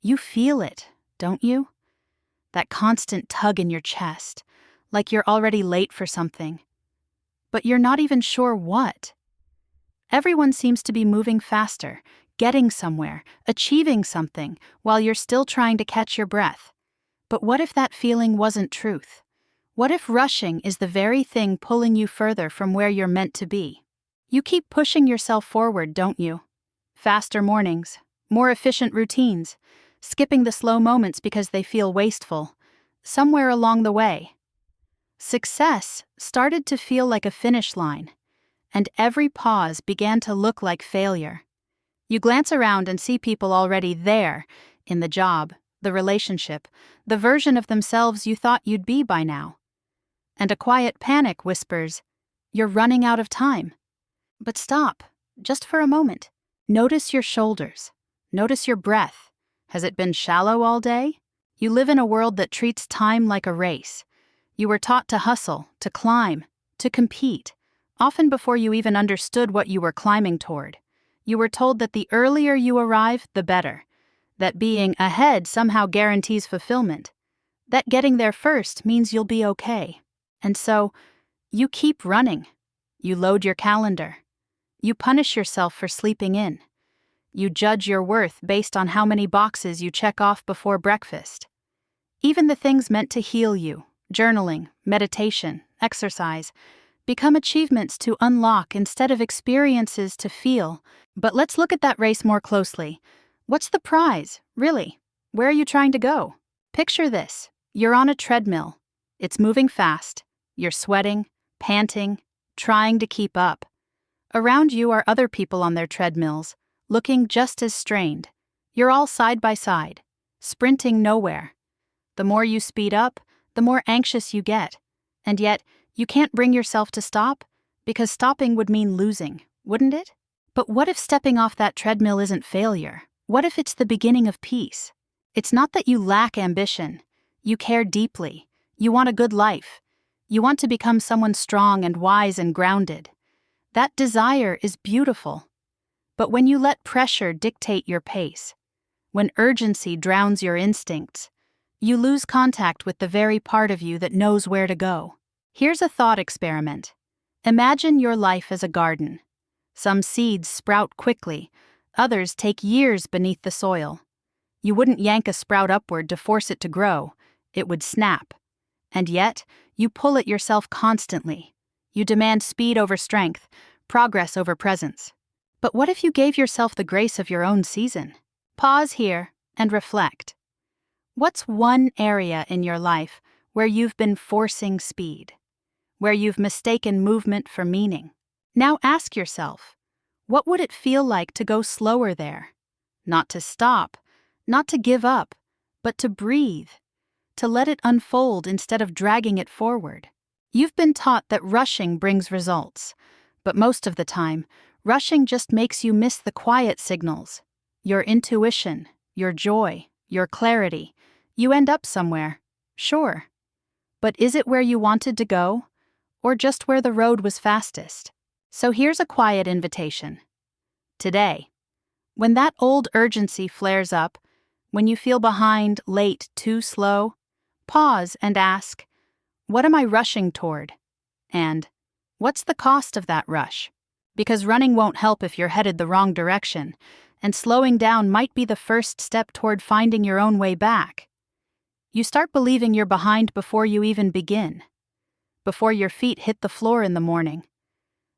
You feel it, don't you? That constant tug in your chest, like you're already late for something. But you're not even sure what. Everyone seems to be moving faster, getting somewhere, achieving something, while you're still trying to catch your breath. But what if that feeling wasn't truth? What if rushing is the very thing pulling you further from where you're meant to be? You keep pushing yourself forward, don't you? Faster mornings, more efficient routines, skipping the slow moments because they feel wasteful. Somewhere along the way, success started to feel like a finish line, and every pause began to look like failure. You glance around and see people already there, in the job, the relationship, the version of themselves you thought you'd be by now. And a quiet panic whispers, "You're running out of time." But stop, just for a moment. Notice your shoulders. Notice your breath. Has it been shallow all day? You live in a world that treats time like a race. You were taught to hustle, to climb, to compete, often before you even understood what you were climbing toward. You were told that the earlier you arrive, the better. That being ahead somehow guarantees fulfillment. That getting there first means you'll be okay. And so, you keep running. You load your calendar. You punish yourself for sleeping in. You judge your worth based on how many boxes you check off before breakfast. Even the things meant to heal you, journaling, meditation, exercise, become achievements to unlock instead of experiences to feel. But let's look at that race more closely. What's the prize, really? Where are you trying to go? Picture this. You're on a treadmill. It's moving fast. You're sweating, panting, trying to keep up. Around you are other people on their treadmills, looking just as strained. You're all side by side, sprinting nowhere. The more you speed up, the more anxious you get. And yet, you can't bring yourself to stop, because stopping would mean losing, wouldn't it? But what if stepping off that treadmill isn't failure? What if it's the beginning of peace? It's not that you lack ambition. You care deeply. You want a good life. You want to become someone strong and wise and grounded. That desire is beautiful. But when you let pressure dictate your pace, when urgency drowns your instincts, you lose contact with the very part of you that knows where to go. Here's a thought experiment. Imagine your life as a garden. Some seeds sprout quickly, others take years beneath the soil. You wouldn't yank a sprout upward to force it to grow, it would snap. And yet, you pull at yourself constantly. You demand speed over strength, progress over presence. But what if you gave yourself the grace of your own season? Pause here and reflect. What's one area in your life where you've been forcing speed? Where you've mistaken movement for meaning? Now ask yourself, what would it feel like to go slower there? Not to stop, not to give up, but to breathe, to let it unfold instead of dragging it forward. You've been taught that rushing brings results, but most of the time, rushing just makes you miss the quiet signals. Your intuition, your joy, your clarity. You end up somewhere, sure. But is it where you wanted to go? Or just where the road was fastest? So here's a quiet invitation. Today, when that old urgency flares up, when you feel behind, late, too slow, pause and ask, what am I rushing toward? And what's the cost of that rush? Because running won't help if you're headed the wrong direction, and slowing down might be the first step toward finding your own way back. You start believing you're behind before you even begin. Before your feet hit the floor in the morning.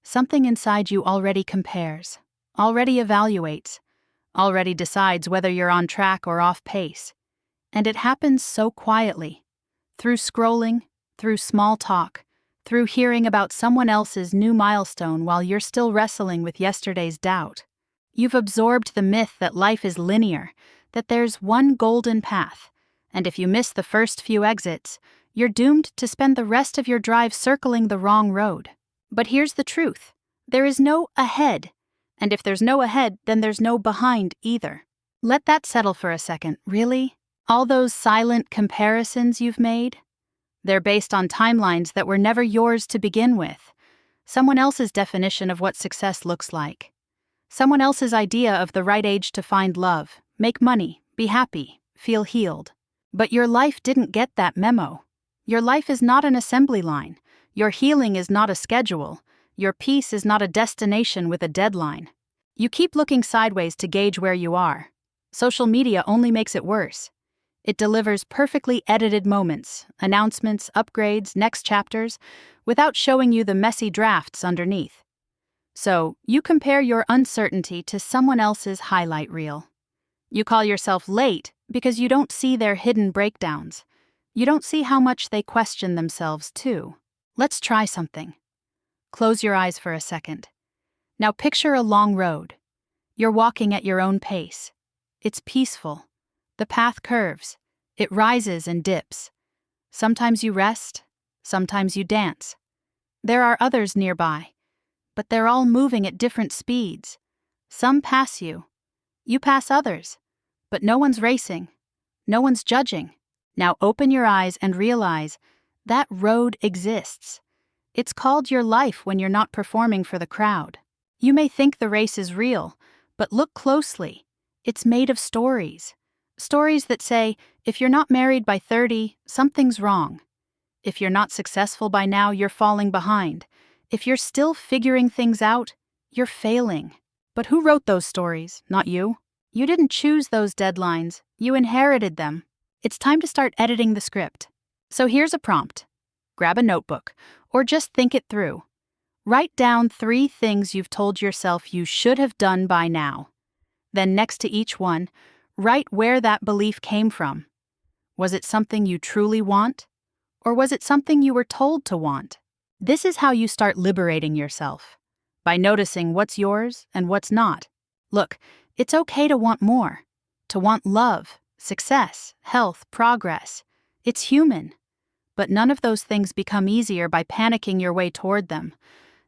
Something inside you already compares, already evaluates, already decides whether you're on track or off pace. And it happens so quietly. Through scrolling, through small talk, through hearing about someone else's new milestone while you're still wrestling with yesterday's doubt. You've absorbed the myth that life is linear, that there's one golden path, and if you miss the first few exits, you're doomed to spend the rest of your drive circling the wrong road. But here's the truth. There is no ahead, and if there's no ahead, then there's no behind either. Let that settle for a second, really? All those silent comparisons you've made? They're based on timelines that were never yours to begin with. Someone else's definition of what success looks like. Someone else's idea of the right age to find love, make money, be happy, feel healed. But your life didn't get that memo. Your life is not an assembly line. Your healing is not a schedule. Your peace is not a destination with a deadline. You keep looking sideways to gauge where you are. Social media only makes it worse. It delivers perfectly edited moments, announcements, upgrades, next chapters, without showing you the messy drafts underneath. So, you compare your uncertainty to someone else's highlight reel. You call yourself late because you don't see their hidden breakdowns. You don't see how much they question themselves, too. Let's try something. Close your eyes for a second. Now picture a long road. You're walking at your own pace. It's peaceful. The path curves. It rises and dips. Sometimes you rest. Sometimes you dance. There are others nearby, but they're all moving at different speeds. Some pass you. You pass others, but no one's racing. No one's judging. Now open your eyes and realize that road exists. It's called your life when you're not performing for the crowd. You may think the race is real, but look closely. It's made of stories. Stories that say, if you're not married by 30, something's wrong. If you're not successful by now, you're falling behind. If you're still figuring things out, you're failing. But who wrote those stories? Not you. You didn't choose those deadlines. You inherited them. It's time to start editing the script. So here's a prompt. Grab a notebook, or just think it through. Write down 3 things you've told yourself you should have done by now. Then next to each one, write where that belief came from. Was it something you truly want? Or was it something you were told to want? This is how you start liberating yourself, by noticing what's yours and what's not. Look, it's okay to want more, to want love, success, health, progress. It's human. But none of those things become easier by panicking your way toward them.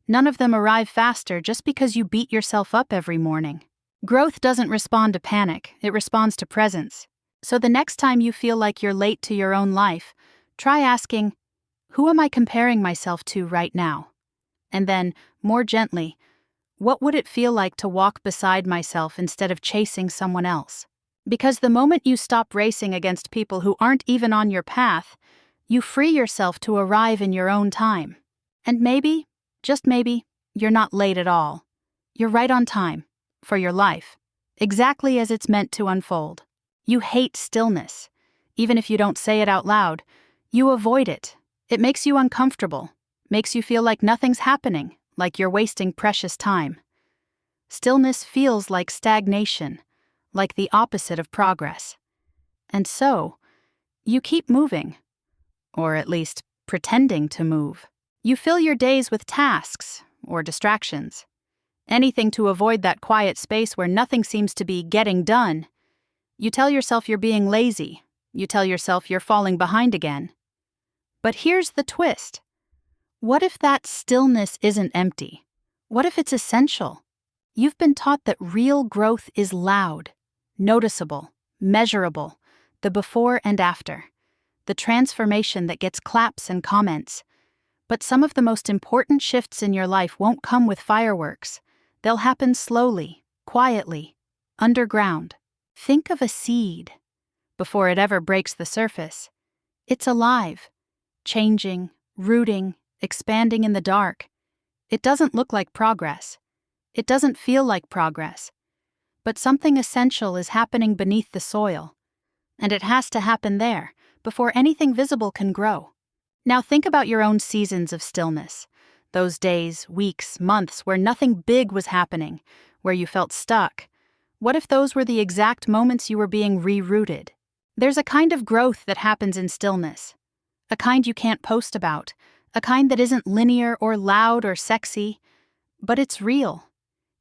None of them arrive faster just because you beat yourself up every morning. Growth doesn't respond to panic, it responds to presence. So the next time you feel like you're late to your own life, try asking, who am I comparing myself to right now? And then, more gently, what would it feel like to walk beside myself instead of chasing someone else? Because the moment you stop racing against people who aren't even on your path, you free yourself to arrive in your own time. And maybe, just maybe, you're not late at all. You're right on time, for your life, exactly as it's meant to unfold. You hate stillness. Even if you don't say it out loud, you avoid it. It makes you uncomfortable, makes you feel like nothing's happening, like you're wasting precious time. Stillness feels like stagnation, like the opposite of progress. And so, you keep moving. Or at least, pretending to move. You fill your days with tasks or distractions. Anything to avoid that quiet space where nothing seems to be getting done. You tell yourself you're being lazy. You tell yourself you're falling behind again. But here's the twist. What if that stillness isn't empty? What if it's essential? You've been taught that real growth is loud, noticeable, measurable, the before and after. The transformation that gets claps and comments. But some of the most important shifts in your life won't come with fireworks. They'll happen slowly, quietly, underground. Think of a seed. Before it ever breaks the surface, it's alive, changing, rooting, expanding in the dark. It doesn't look like progress. It doesn't feel like progress. But something essential is happening beneath the soil. And it has to happen there, before anything visible can grow. Now think about your own seasons of stillness. Those days, weeks, months where nothing big was happening, where you felt stuck. What if those were the exact moments you were being rerouted? There's a kind of growth that happens in stillness. A kind you can't post about. A kind that isn't linear or loud or sexy. But it's real.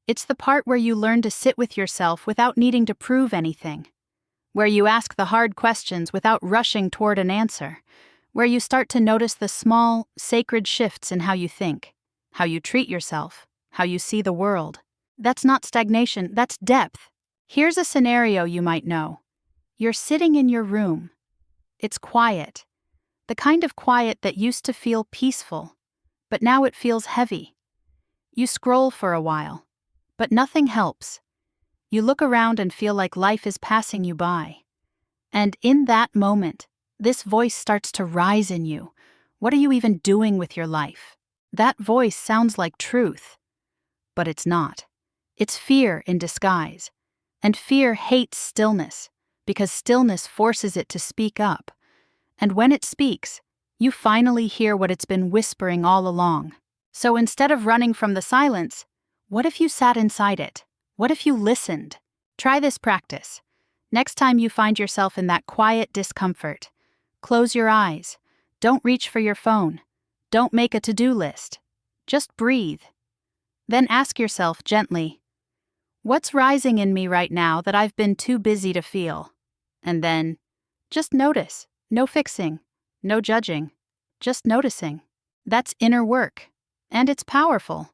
It's the part where you learn to sit with yourself without needing to prove anything. Where you ask the hard questions without rushing toward an answer. Where you start to notice the small, sacred shifts in how you think, how you treat yourself, how you see the world. That's not stagnation, that's depth. Here's a scenario you might know. You're sitting in your room. It's quiet. The kind of quiet that used to feel peaceful, but now it feels heavy. You scroll for a while, but nothing helps. You look around and feel like life is passing you by. And in that moment, this voice starts to rise in you. What are you even doing with your life? That voice sounds like truth, but it's not. It's fear in disguise. And fear hates stillness, because stillness forces it to speak up. And when it speaks, you finally hear what it's been whispering all along. So instead of running from the silence, what if you sat inside it? What if you listened? Try this practice. Next time you find yourself in that quiet discomfort, close your eyes. Don't reach for your phone. Don't make a to-do list. Just breathe. Then ask yourself gently, what's rising in me right now that I've been too busy to feel? And then, just notice. No fixing. No judging. Just noticing. That's inner work. And it's powerful.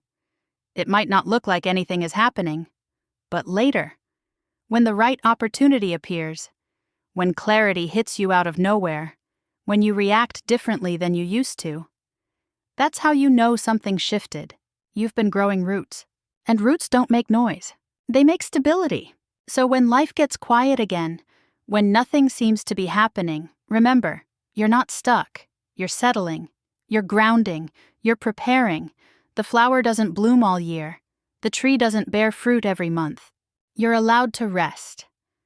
It might not look like anything is happening, but later, when the right opportunity appears, when clarity hits you out of nowhere, when you react differently than you used to, that's how you know something shifted. You've been growing roots. And roots don't make noise. They make stability. So when life gets quiet again, when nothing seems to be happening, remember, you're not stuck. You're settling. You're grounding. You're preparing. The flower doesn't bloom all year. The tree doesn't bear fruit every month. You're allowed to rest.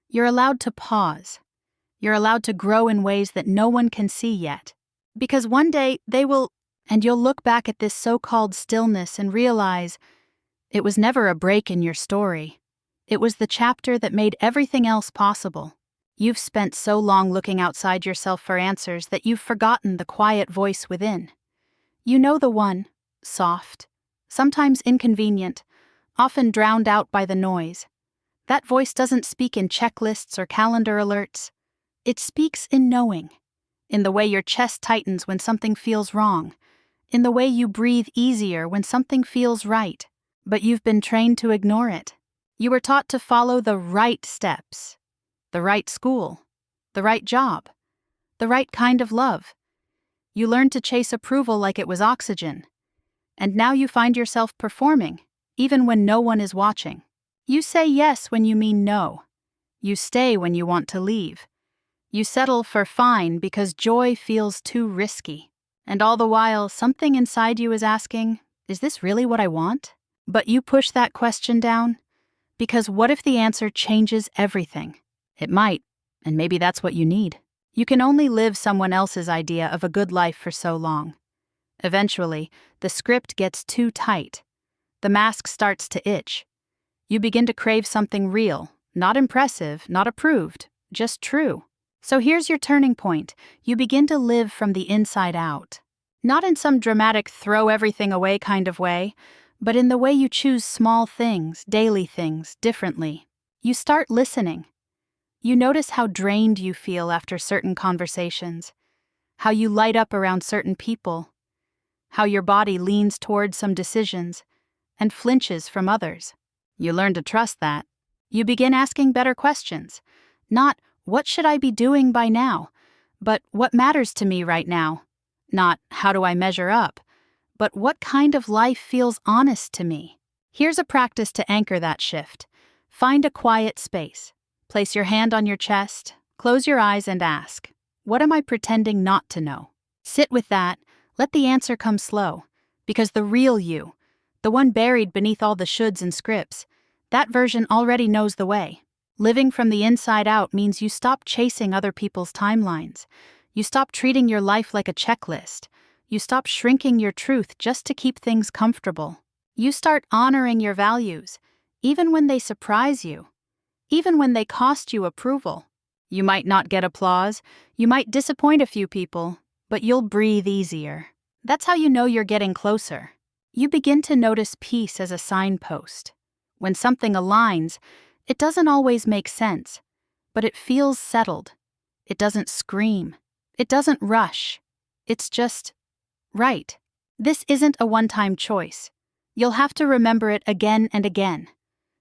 You're allowed to pause. You're allowed to grow in ways that no one can see yet. Because one day they will, and you'll look back at this so-called stillness and realize it was never a break in your story. It was the chapter that made everything else possible. You've spent so long looking outside yourself for answers that you've forgotten the quiet voice within. You know the one, soft, sometimes inconvenient, often drowned out by the noise. That voice doesn't speak in checklists or calendar alerts. It speaks in knowing, in the way your chest tightens when something feels wrong, in the way you breathe easier when something feels right. But you've been trained to ignore it. You were taught to follow the right steps, the right school, the right job, the right kind of love. You learned to chase approval like it was oxygen. And now you find yourself performing, even when no one is watching. You say yes when you mean no. You stay when you want to leave. You settle for fine because joy feels too risky. And all the while, something inside you is asking, is this really what I want? But you push that question down, because what if the answer changes everything? It might, and maybe that's what you need. You can only live someone else's idea of a good life for so long. Eventually, the script gets too tight. The mask starts to itch. You begin to crave something real, not impressive, not approved, just true. So here's your turning point. You begin to live from the inside out. Not in some dramatic throw everything away kind of way, but in the way you choose small things, daily things, differently. You start listening. You notice how drained you feel after certain conversations, how you light up around certain people, how your body leans towards some decisions and flinches from others. You learn to trust that. You begin asking better questions. Not, what should I be doing by now? But what matters to me right now? Not, how do I measure up? But what kind of life feels honest to me? Here's a practice to anchor that shift. Find a quiet space. Place your hand on your chest, close your eyes and ask, what am I pretending not to know? Sit with that, let the answer come slow, because the real you, the one buried beneath all the shoulds and scripts, that version already knows the way. Living from the inside out means you stop chasing other people's timelines. You stop treating your life like a checklist. You stop shrinking your truth just to keep things comfortable. You start honoring your values, even when they surprise you, even when they cost you approval. You might not get applause, you might disappoint a few people, but you'll breathe easier. That's how you know you're getting closer. You begin to notice peace as a signpost. When something aligns, it doesn't always make sense, but it feels settled. It doesn't scream. It doesn't rush. It's just right. This isn't a one-time choice. You'll have to remember it again and again,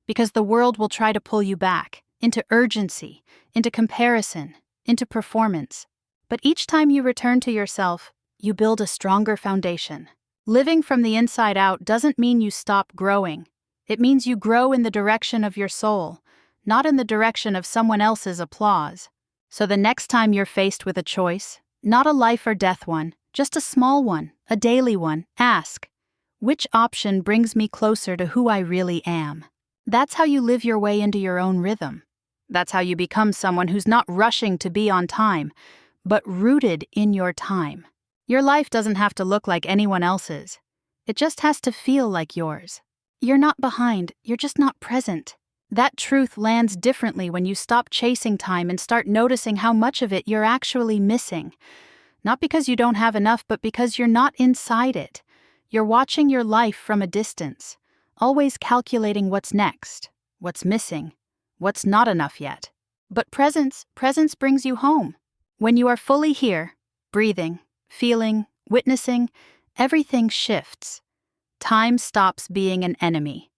because the world will try to pull you back, into urgency, into comparison, into performance. But each time you return to yourself, you build a stronger foundation. Living from the inside out doesn't mean you stop growing. It means you grow in the direction of your soul, not in the direction of someone else's applause. So the next time you're faced with a choice, not a life or death one, just a small one, a daily one, ask, which option brings me closer to who I really am? That's how you live your way into your own rhythm. That's how you become someone who's not rushing to be on time, but rooted in your time. Your life doesn't have to look like anyone else's. It just has to feel like yours. You're not behind, you're just not present. That truth lands differently when you stop chasing time and start noticing how much of it you're actually missing. Not because you don't have enough, but because you're not inside it. You're watching your life from a distance, always calculating what's next, what's missing, what's not enough yet. But presence brings you home. When you are fully here, breathing, feeling, witnessing, everything shifts. Time stops being an enemy.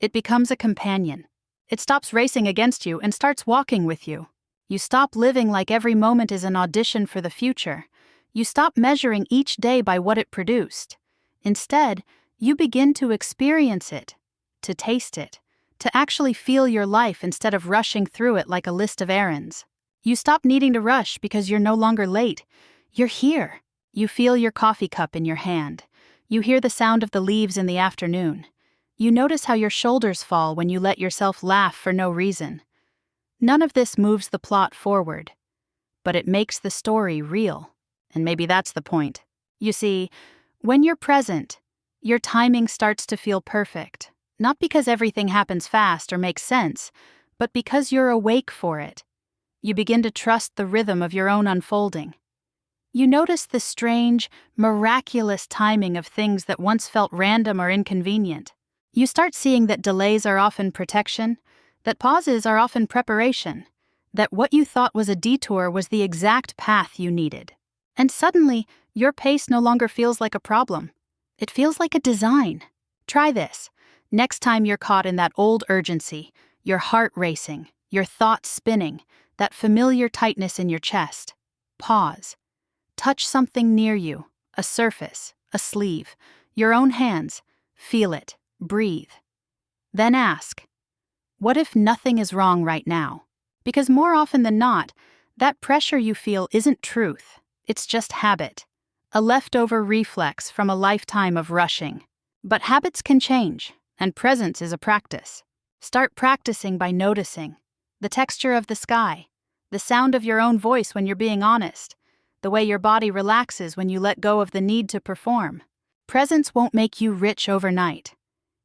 It becomes a companion. It stops racing against you and starts walking with you. You stop living like every moment is an audition for the future. You stop measuring each day by what it produced. Instead, you begin to experience it, to taste it, to actually feel your life instead of rushing through it like a list of errands. You stop needing to rush because you're no longer late. You're here. You feel your coffee cup in your hand. You hear the sound of the leaves in the afternoon. You notice how your shoulders fall when you let yourself laugh for no reason. None of this moves the plot forward, but it makes the story real. And maybe that's the point. You see, when you're present, your timing starts to feel perfect, not because everything happens fast or makes sense, but because you're awake for it. You begin to trust the rhythm of your own unfolding. You notice the strange, miraculous timing of things that once felt random or inconvenient. You start seeing that delays are often protection, that pauses are often preparation, that what you thought was a detour was the exact path you needed. And suddenly, your pace no longer feels like a problem. It feels like a design. Try this. Next time you're caught in that old urgency, your heart racing, your thoughts spinning, that familiar tightness in your chest, pause. Touch something near you, a surface, a sleeve, your own hands. Feel it. Breathe. Then ask, what if nothing is wrong right now? Because more often than not, that pressure you feel isn't truth. It's just habit, a leftover reflex from a lifetime of rushing. But habits can change, and presence is a practice. Start practicing by noticing the texture of the sky, the sound of your own voice when you're being honest, the way your body relaxes when you let go of the need to perform. Presence won't make you rich overnight.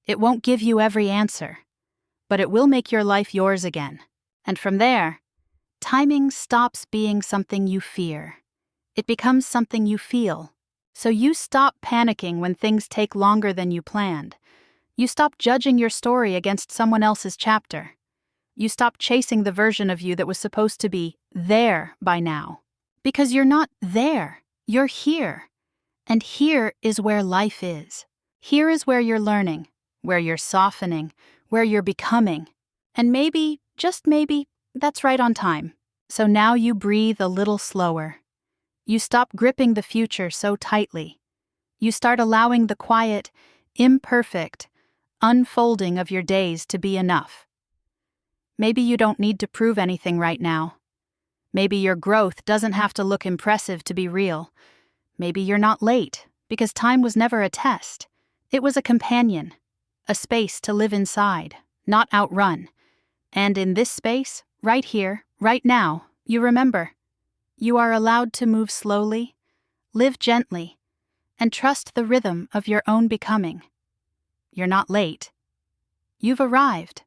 It won't give you every answer, but it will make your life yours again. And from there, timing stops being something you fear. It becomes something you feel. So you stop panicking when things take longer than you planned. You stop judging your story against someone else's chapter. You stop chasing the version of you that was supposed to be there by now. Because you're not there. You're here. And here is where life is. Here is where you're learning, where you're softening, where you're becoming. And maybe, just maybe, that's right on time. So now you breathe a little slower. You stop gripping the future so tightly. You start allowing the quiet, imperfect, unfolding of your days to be enough. Maybe you don't need to prove anything right now. Maybe your growth doesn't have to look impressive to be real. Maybe you're not late, because time was never a test. It was a companion, a space to live inside, not outrun. And in this space, right here, right now, you remember, you are allowed to move slowly, live gently, and trust the rhythm of your own becoming. You're not late. You've arrived.